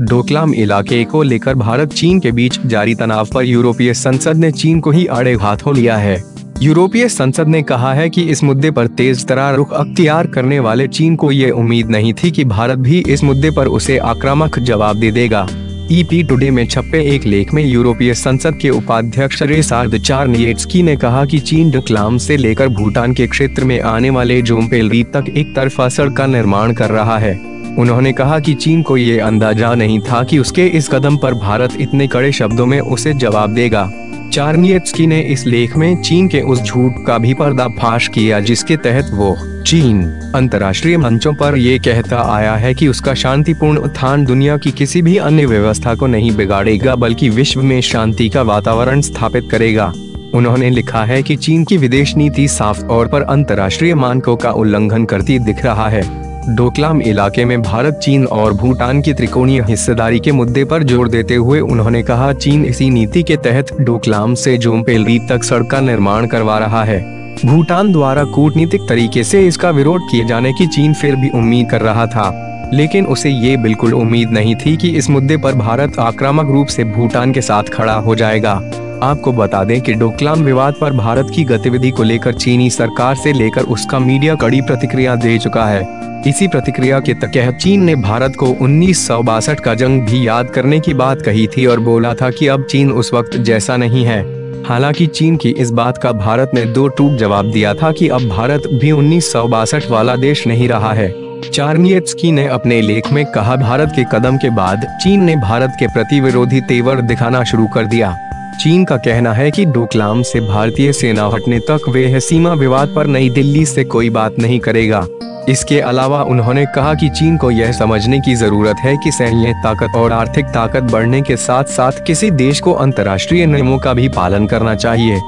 डोकलाम इलाके को लेकर भारत चीन के बीच जारी तनाव पर यूरोपीय संसद ने चीन को ही आड़े हाथों लिया है। यूरोपीय संसद ने कहा है कि इस मुद्दे पर तेज तर्रार रुख अख्तियार करने वाले चीन को ये उम्मीद नहीं थी कि भारत भी इस मुद्दे पर उसे आक्रामक जवाब दे देगा। ईपी टुडे में छपे एक लेख में यूरोपीय संसद के उपाध्यक्ष रिचार्ड चारनिएट्स्की ने कहा कि चीन डोकलाम से लेकर भूटान के क्षेत्र में आने वाले जोम्पेल तक एक तरफा सड़क का निर्माण कर रहा है। उन्होंने कहा कि चीन को ये अंदाजा नहीं था कि उसके इस कदम पर भारत इतने कड़े शब्दों में उसे जवाब देगा। चारनिएट्स्की ने इस लेख में चीन के उस झूठ का भी पर्दाफाश किया जिसके तहत वो चीन अंतर्राष्ट्रीय मंचों पर ये कहता आया है कि उसका शांतिपूर्ण उत्थान दुनिया की किसी भी अन्य व्यवस्था को नहीं बिगाड़ेगा बल्कि विश्व में शांति का वातावरण स्थापित करेगा। उन्होंने लिखा है कि चीन की विदेश नीति साफ तौर पर अंतर्राष्ट्रीय मानकों का उल्लंघन करती दिख रहा है। डोकलाम इलाके में भारत, चीन और भूटान की त्रिकोणीय हिस्सेदारी के मुद्दे पर जोर देते हुए उन्होंने कहा, चीन इसी नीति के तहत डोकलाम से जोम्पेल तक सड़क का निर्माण करवा रहा है। भूटान द्वारा कूटनीतिक तरीके से इसका विरोध किए जाने की चीन फिर भी उम्मीद कर रहा था, लेकिन उसे ये बिल्कुल उम्मीद नहीं थी कि इस मुद्दे पर भारत आक्रामक रूप से भूटान के साथ खड़ा हो जाएगा। आपको बता दें कि डोकलाम विवाद पर भारत की गतिविधि को लेकर चीनी सरकार से लेकर उसका मीडिया कड़ी प्रतिक्रिया दे चुका है। इसी प्रतिक्रिया के तहत चीन ने भारत को 1962 का जंग भी याद करने की बात कही थी और बोला था कि अब चीन उस वक्त जैसा नहीं है। हालांकि चीन की इस बात का भारत ने दो टूक जवाब दिया था कि अब भारत भी 1962 वाला देश नहीं रहा है। चारनिएट्स्की ने अपने लेख में कहा, भारत के कदम के बाद चीन ने भारत के प्रति विरोधी तेवर दिखाना शुरू कर दिया। चीन का कहना है कि डोकलाम से भारतीय सेना हटने तक वह सीमा विवाद पर नई दिल्ली से कोई बात नहीं करेगा। इसके अलावा उन्होंने कहा कि चीन को यह समझने की जरूरत है कि सैन्य ताकत और आर्थिक ताकत बढ़ने के साथ साथ किसी देश को अंतर्राष्ट्रीय नियमों का भी पालन करना चाहिए।